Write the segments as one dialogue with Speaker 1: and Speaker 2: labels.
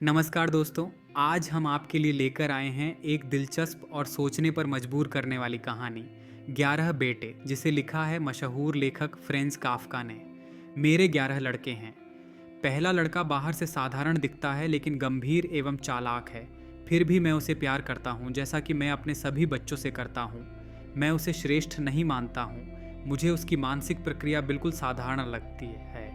Speaker 1: नमस्कार दोस्तों। आज हम आपके लिए लेकर आए हैं एक दिलचस्प और सोचने पर मजबूर करने वाली कहानी 11 बेटे, जिसे लिखा है मशहूर लेखक फ्रेंज काफ्का ने। मेरे 11 लड़के हैं। पहला लड़का बाहर से साधारण दिखता है लेकिन गंभीर एवं चालाक है। फिर भी मैं उसे प्यार करता हूँ, जैसा कि मैं अपने सभी बच्चों से करता हूँ। मैं उसे श्रेष्ठ नहीं मानता हूँ। मुझे उसकी मानसिक प्रक्रिया बिल्कुल साधारण लगती है।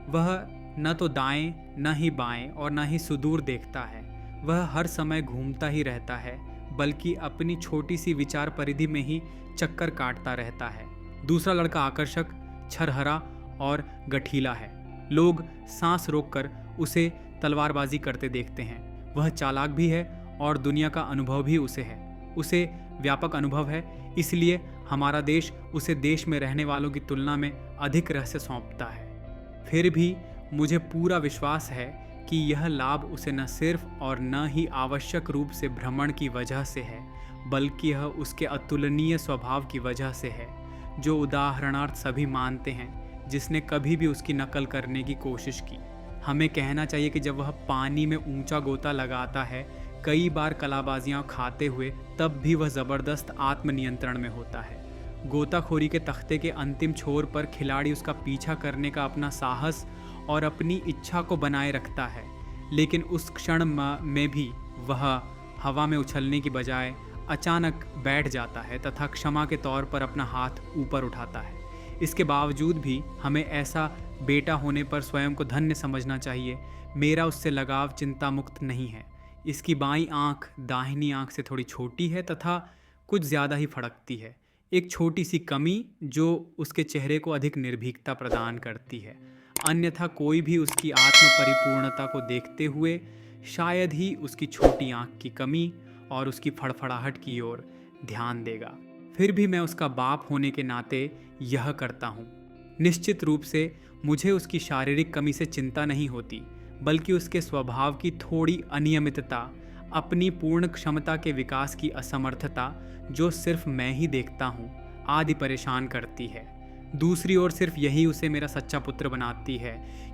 Speaker 1: वह न तो दाएं न ही बाएं और न ही सुदूर देखता है। वह हर समय घूमता ही रहता है, बल्कि अपनी छोटी सी विचार परिधि में ही चक्कर काटता रहता है। दूसरा लड़का आकर्षक, छरहरा और गठीला है। लोग सांस रोककर उसे तलवारबाजी करते देखते हैं। वह चालाक भी है और दुनिया का अनुभव भी उसे है। उसे व्यापक अनुभव है, इसलिए हमारा देश उसे देश में रहने वालों की तुलना में अधिक रहस्य सौंपता है। फिर भी मुझे पूरा विश्वास है कि यह लाभ उसे न सिर्फ और न ही आवश्यक रूप से भ्रमण की वजह से है, बल्कि यह उसके अतुलनीय स्वभाव की वजह से है, जो उदाहरणार्थ सभी मानते हैं, जिसने कभी भी उसकी नकल करने की कोशिश की। हमें कहना चाहिए कि जब वह पानी में ऊंचा गोता लगाता है, कई बार कलाबाजियां खाते हुए, तब भी वह ज़बरदस्त आत्मनियंत्रण में होता है। गोताखोरी के तख्ते के अंतिम छोर पर खिलाड़ी उसका पीछा करने का अपना साहस और अपनी इच्छा को बनाए रखता है, लेकिन उस क्षण में भी वह हवा में उछलने की बजाय अचानक बैठ जाता है तथा क्षमा के तौर पर अपना हाथ ऊपर उठाता है। इसके बावजूद भी हमें ऐसा बेटा होने पर स्वयं को धन्य समझना चाहिए। मेरा उससे लगाव चिंता मुक्त नहीं है। इसकी बाईं आंख दाहिनी आंख से थोड़ी छोटी है तथा कुछ ज़्यादा ही फड़कती है, एक छोटी सी कमी जो उसके चेहरे को अधिक निर्भीकता प्रदान करती है। अन्यथा कोई भी उसकी आत्म परिपूर्णता को देखते हुए शायद ही उसकी छोटी आंख की कमी और उसकी फड़फड़ाहट की ओर ध्यान देगा। फिर भी मैं उसका बाप होने के नाते यह करता हूँ। निश्चित रूप से मुझे उसकी शारीरिक कमी से चिंता नहीं होती, बल्कि उसके स्वभाव की थोड़ी अनियमितता, अपनी पूर्ण क्षमता के विकास की असमर्थता, जो सिर्फ मैं ही देखता हूँ, आदि परेशान करती है। दूसरी ओर सिर्फ यही उसे मेरा सच्चा पुत्र बनाती है,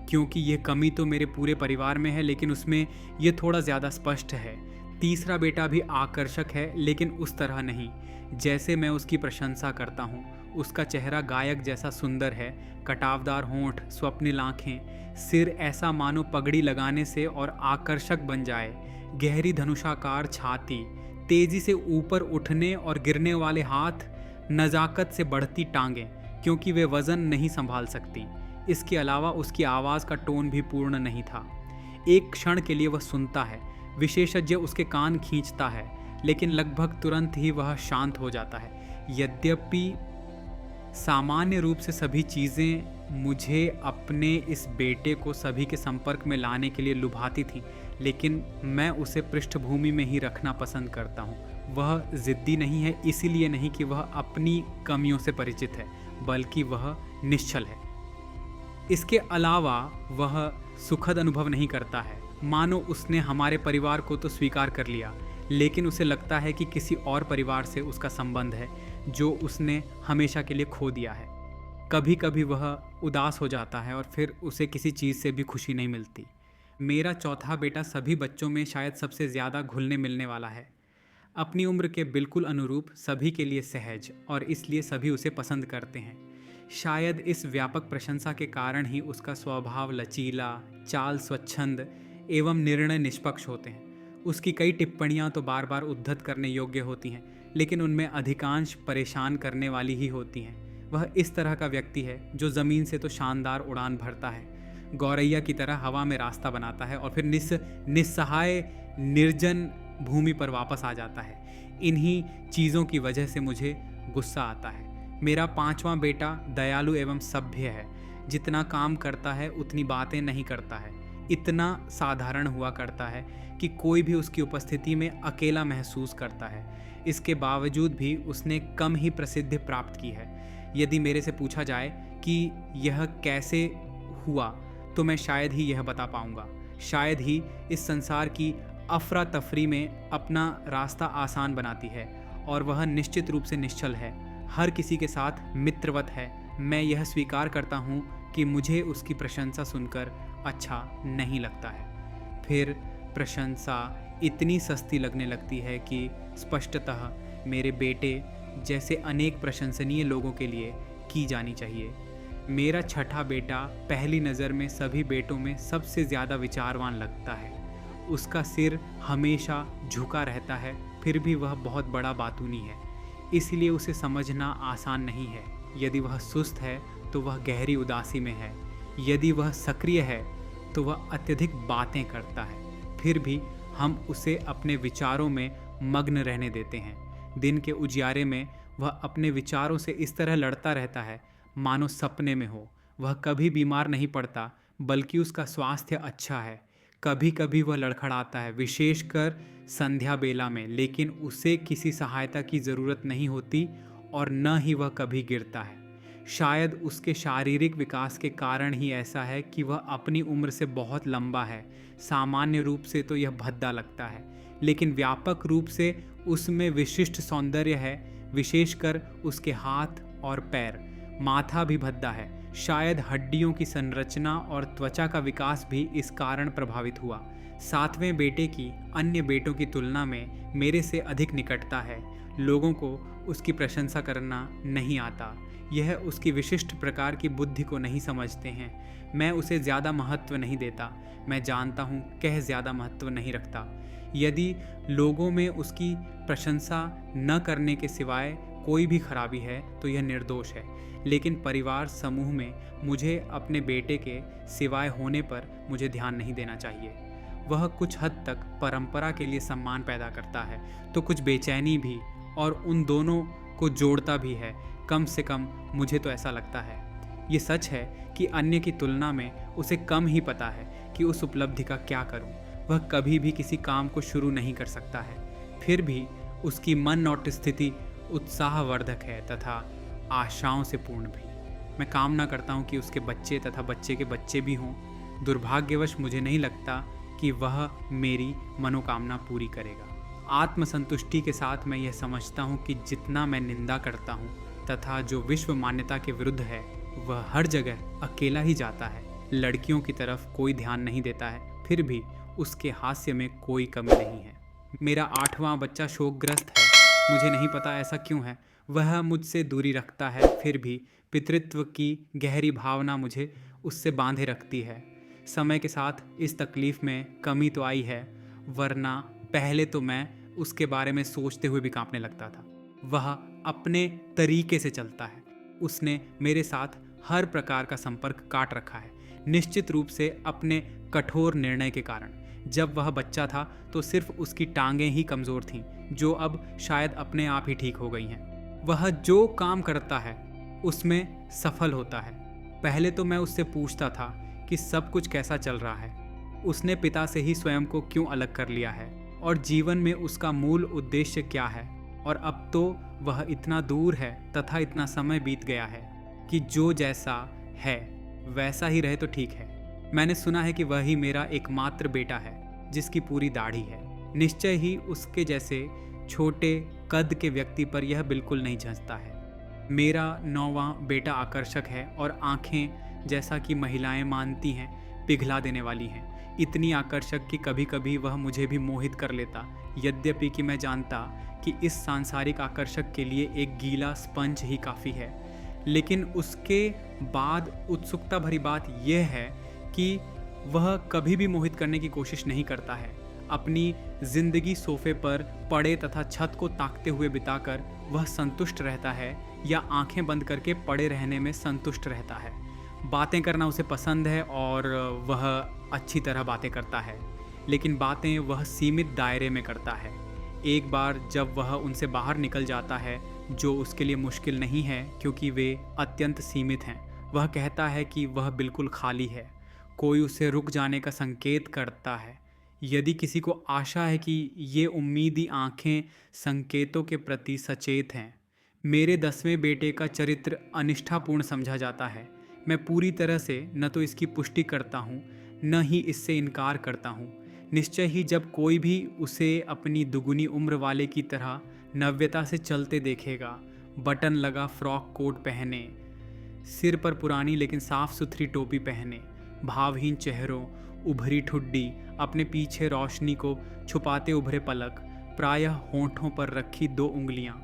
Speaker 1: क्योंकि यह कमी तो मेरे पूरे परिवार में है, लेकिन उसमें यह थोड़ा ज़्यादा स्पष्ट है। तीसरा बेटा भी आकर्षक है, लेकिन उस तरह नहीं जैसे मैं उसकी प्रशंसा करता हूँ। उसका चेहरा गायक जैसा सुंदर है, कटावदार होंठ, स्वप्निल आँखें, सिर ऐसा मानो पगड़ी लगाने से और आकर्षक बन जाए, गहरी धनुषाकार छाती, तेजी से ऊपर उठने और गिरने वाले हाथ, नज़ाकत से बढ़ती टांगें, क्योंकि वे वज़न नहीं संभाल सकती। इसके अलावा उसकी आवाज़ का टोन भी पूर्ण नहीं था। एक क्षण के लिए वह सुनता है, विशेषज्ञ उसके कान खींचता है, लेकिन लगभग तुरंत ही वह शांत हो जाता है। यद्यपि सामान्य रूप से सभी चीज़ें मुझे अपने इस बेटे को सभी के संपर्क में लाने के लिए लुभाती थीं, लेकिन मैं उसे पृष्ठभूमि में ही रखना पसंद करता हूँ। वह ज़िद्दी नहीं है, इसीलिए नहीं कि वह अपनी कमियों से परिचित है, बल्कि वह निश्चल है। इसके अलावा वह सुखद अनुभव नहीं करता है, मानो उसने हमारे परिवार को तो स्वीकार कर लिया, लेकिन उसे लगता है कि किसी और परिवार से उसका संबंध है, जो उसने हमेशा के लिए खो दिया है। कभी कभी वह उदास हो जाता है और फिर उसे किसी चीज़ से भी खुशी नहीं मिलती। मेरा चौथा बेटा सभी बच्चों में शायद सबसे ज़्यादा घुलने मिलने वाला है। अपनी उम्र के बिल्कुल अनुरूप, सभी के लिए सहज, और इसलिए सभी उसे पसंद करते हैं। शायद इस व्यापक प्रशंसा के कारण ही उसका स्वभाव लचीला, चाल स्वच्छंद एवं निर्णय निष्पक्ष होते हैं। उसकी कई टिप्पणियां तो बार बार उद्धत करने योग्य होती हैं, लेकिन उनमें अधिकांश परेशान करने वाली ही होती हैं। वह इस तरह का व्यक्ति है जो ज़मीन से तो शानदार उड़ान भरता है, गौरैया की तरह हवा में रास्ता बनाता है और फिर निस्सहाय निर्जन भूमि पर वापस आ जाता है। इन्हीं चीज़ों की वजह से मुझे गुस्सा आता है। मेरा पांचवा बेटा दयालु एवं सभ्य है। जितना काम करता है उतनी बातें नहीं करता है। इतना साधारण हुआ करता है कि कोई भी उसकी उपस्थिति में अकेला महसूस करता है। इसके बावजूद भी उसने कम ही प्रसिद्धि प्राप्त की है। यदि मेरे से पूछा जाए कि यह कैसे हुआ, तो मैं शायद ही यह बता पाऊंगा। शायद ही इस संसार की अफरा तफरी में अपना रास्ता आसान बनाती है, और वह निश्चित रूप से निश्चल है, हर किसी के साथ मित्रवत है। मैं यह स्वीकार करता हूँ कि मुझे उसकी प्रशंसा सुनकर अच्छा नहीं लगता है। फिर प्रशंसा इतनी सस्ती लगने लगती है कि स्पष्टतः मेरे बेटे जैसे अनेक प्रशंसनीय लोगों के लिए की जानी चाहिए। मेरा छठा बेटा पहली नज़र में सभी बेटों में सबसे ज़्यादा विचारवान लगता है। उसका सिर हमेशा झुका रहता है, फिर भी वह बहुत बड़ा बातूनी है, इसलिए उसे समझना आसान नहीं है। यदि वह सुस्त है तो वह गहरी उदासी में है, यदि वह सक्रिय है तो वह अत्यधिक बातें करता है। फिर भी हम उसे अपने विचारों में मग्न रहने देते हैं। दिन के उजियारे में वह अपने विचारों से इस तरह लड़ता रहता है मानो सपने में हो। वह कभी बीमार नहीं पड़ता, बल्कि उसका स्वास्थ्य अच्छा है। कभी कभी वह लड़खड़ाता है, विशेषकर संध्या बेला में, लेकिन उसे किसी सहायता की ज़रूरत नहीं होती और न ही वह कभी गिरता है। शायद उसके शारीरिक विकास के कारण ही ऐसा है कि वह अपनी उम्र से बहुत लंबा है। सामान्य रूप से तो यह भद्दा लगता है, लेकिन व्यापक रूप से उसमें विशिष्ट सौंदर्य है, विशेषकर उसके हाथ और पैर। माथा भी भद्दा है। शायद हड्डियों की संरचना और त्वचा का विकास भी इस कारण प्रभावित हुआ। सातवें बेटे की अन्य बेटों की तुलना में मेरे से अधिक निकटता है। लोगों को उसकी प्रशंसा करना नहीं आता। यह उसकी विशिष्ट प्रकार की बुद्धि को नहीं समझते हैं। मैं उसे ज़्यादा महत्व नहीं देता। मैं जानता हूँ कह ज़्यादा महत्व नहीं रखता। यदि लोगों में उसकी प्रशंसा न करने के सिवाय कोई भी खराबी है तो यह निर्दोष है। लेकिन परिवार समूह में मुझे अपने बेटे के सिवाय होने पर मुझे ध्यान नहीं देना चाहिए। वह कुछ हद तक परंपरा के लिए सम्मान पैदा करता है तो कुछ बेचैनी भी, और उन दोनों को जोड़ता भी है। कम से कम मुझे तो ऐसा लगता है। ये सच है कि अन्य की तुलना में उसे कम ही पता है कि उस उपलब्धि का क्या करूं। वह कभी भी किसी काम को शुरू नहीं कर सकता है। फिर भी उसकी मन और स्थिति उत्साहवर्धक है तथा आशाओं से पूर्ण भी। मैं कामना करता हूं कि उसके बच्चे तथा बच्चे के बच्चे भी हों। दुर्भाग्यवश मुझे नहीं लगता कि वह मेरी मनोकामना पूरी करेगा। आत्मसंतुष्टि के साथ मैं यह समझता हूं कि जितना मैं निंदा करता हूं तथा जो विश्व मान्यता के विरुद्ध है, वह हर जगह अकेला ही जाता है। लड़कियों की तरफ कोई ध्यान नहीं देता है, फिर भी उसके हास्य में कोई कमी नहीं है। मेरा आठवां बच्चा शोकग्रस्त है। मुझे नहीं पता ऐसा क्यों है। वह मुझसे दूरी रखता है, फिर भी पितृत्व की गहरी भावना मुझे उससे बांधे रखती है। समय के साथ इस तकलीफ़ में कमी तो आई है, वरना पहले तो मैं उसके बारे में सोचते हुए भी कांपने लगता था। वह अपने तरीके से चलता है। उसने मेरे साथ हर प्रकार का संपर्क काट रखा है, निश्चित रूप से अपने कठोर निर्णय के कारण। जब वह बच्चा था तो सिर्फ उसकी टांगें ही कमज़ोर थीं, जो अब शायद अपने आप ही ठीक हो गई हैं। वह जो काम करता है उसमें सफल होता है। पहले तो मैं उससे पूछता था कि सब कुछ कैसा चल रहा है, उसने पिता से ही स्वयं को क्यों अलग कर लिया है और जीवन में उसका मूल उद्देश्य क्या है। और अब तो वह इतना दूर है तथा इतना समय बीत गया है कि जो जैसा है वैसा ही रहे तो ठीक है। मैंने सुना है कि वह ही मेरा एकमात्र बेटा है जिसकी पूरी दाढ़ी है। निश्चय ही उसके जैसे छोटे कद के व्यक्ति पर यह बिल्कुल नहीं जंचता है। मेरा नौवां बेटा आकर्षक है और आंखें, जैसा कि महिलाएं मानती हैं, पिघला देने वाली हैं। इतनी आकर्षक कि कभी कभी वह मुझे भी मोहित कर लेता, यद्यपि कि मैं जानता कि इस सांसारिक आकर्षक के लिए एक गीला स्पंज ही काफ़ी है। लेकिन उसके बाद उत्सुकता भरी बात यह है कि वह कभी भी मोहित करने की कोशिश नहीं करता है। अपनी जिंदगी सोफे पर पड़े तथा छत को ताकते हुए बिताकर वह संतुष्ट रहता है, या आंखें बंद करके पड़े रहने में संतुष्ट रहता है। बातें करना उसे पसंद है और वह अच्छी तरह बातें करता है, लेकिन बातें वह सीमित दायरे में करता है। एक बार जब वह उनसे बाहर निकल जाता है, जो उसके लिए मुश्किल नहीं है क्योंकि वे अत्यंत सीमित हैं, वह कहता है कि वह बिल्कुल खाली है। कोई उसे रुक जाने का संकेत करता है। यदि किसी को आशा है कि ये उम्मीदी आंखें संकेतों के प्रति सचेत हैं। मेरे 10वें बेटे का चरित्र अनिष्ठापूर्ण समझा जाता है। मैं पूरी तरह से न तो इसकी पुष्टि करता हूँ, न ही इससे इनकार करता हूँ। निश्चय ही जब कोई भी उसे अपनी दुगुनी उम्र वाले की तरह नव्यता से चलते देखेगा, बटन लगा फ्रॉक कोट पहने, सिर पर पुरानी लेकिन साफ सुथरी टोपी पहने, भावहीन चेहरों, उभरी ठुड्डी, अपने पीछे रोशनी को छुपाते उभरे पलक, प्रायः होंठों पर रखी 2 उंगलियां।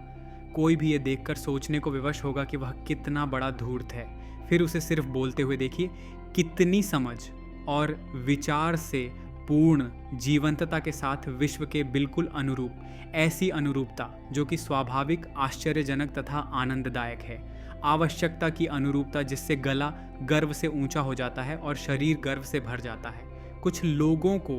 Speaker 1: कोई भी ये देखकर सोचने को विवश होगा कि वह कितना बड़ा धूर्त है। फिर उसे सिर्फ बोलते हुए देखिए, कितनी समझ और विचार से पूर्ण जीवंतता के साथ विश्व के बिल्कुल अनुरूप, ऐसी अनुरूपता जो कि स्वाभाविक, आश्चर्यजनक तथा आनंददायक है। आवश्यकता की अनुरूपता जिससे गला गर्व से ऊंचा हो जाता है और शरीर गर्व से भर जाता है। कुछ लोगों को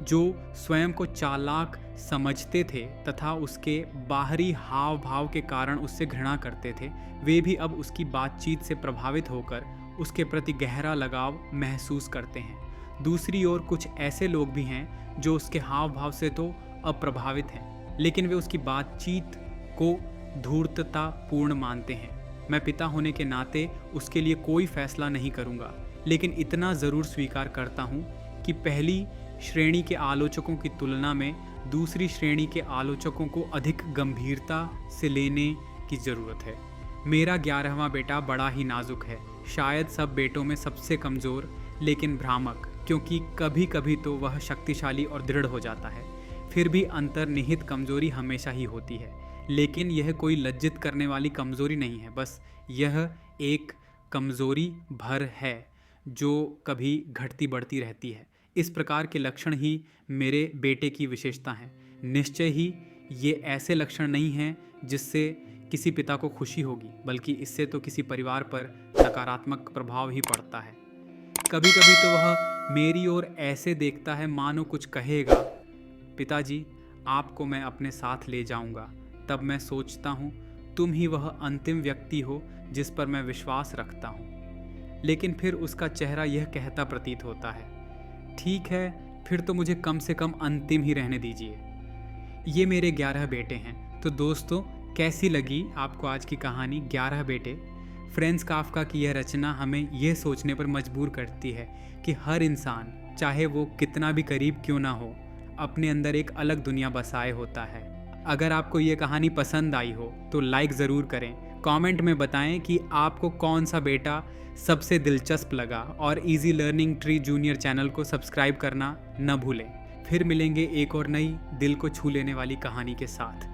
Speaker 1: जो स्वयं को चालाक समझते थे तथा उसके बाहरी हाव भाव के कारण उससे घृणा करते थे, वे भी अब उसकी बातचीत से प्रभावित होकर उसके प्रति गहरा लगाव महसूस करते हैं। दूसरी ओर कुछ ऐसे लोग भी हैं जो उसके हाव भाव से तो अप्रभावित हैं, लेकिन वे उसकी बातचीत को धूर्ततापूर्ण मानते हैं। मैं पिता होने के नाते उसके लिए कोई फैसला नहीं करूंगा, लेकिन इतना ज़रूर स्वीकार करता हूं कि पहली श्रेणी के आलोचकों की तुलना में दूसरी श्रेणी के आलोचकों को अधिक गंभीरता से लेने की ज़रूरत है। मेरा 11वां बेटा बड़ा ही नाजुक है, शायद सब बेटों में सबसे कमज़ोर, लेकिन भ्रामक, क्योंकि कभी कभी तो वह शक्तिशाली और दृढ़ हो जाता है। फिर भी अंतर्निहित कमज़ोरी हमेशा ही होती है, लेकिन यह कोई लज्जित करने वाली कमज़ोरी नहीं है। बस यह एक कमज़ोरी भर है जो कभी घटती बढ़ती रहती है। इस प्रकार के लक्षण ही मेरे बेटे की विशेषता हैं। निश्चय ही ये ऐसे लक्षण नहीं हैं जिससे किसी पिता को खुशी होगी, बल्कि इससे तो किसी परिवार पर नकारात्मक प्रभाव ही पड़ता है। कभी कभी तो वह मेरी ओर ऐसे देखता है मानो कुछ कहेगा, पिताजी आपको मैं अपने साथ ले जाऊंगा। तब मैं सोचता हूँ तुम ही वह अंतिम व्यक्ति हो जिस पर मैं विश्वास रखता हूँ। लेकिन फिर उसका चेहरा यह कहता प्रतीत होता है, ठीक है, फिर तो मुझे कम से कम अंतिम ही रहने दीजिए। ये मेरे 11 बेटे हैं। तो दोस्तों, कैसी लगी आपको आज की कहानी 11 बेटे? फ्रेंज काफ्का की यह रचना हमें यह सोचने पर मजबूर करती है कि हर इंसान, चाहे वो कितना भी करीब क्यों ना हो, अपने अंदर एक अलग दुनिया बसाए होता है। अगर आपको ये कहानी पसंद आई हो तो लाइक ज़रूर करें, कमेंट में बताएं कि आपको कौन सा बेटा सबसे दिलचस्प लगा, और easy learning tree junior channel को सब्सक्राइब करना न भूलें। फिर मिलेंगे एक और नई दिल को छू लेने वाली कहानी के साथ।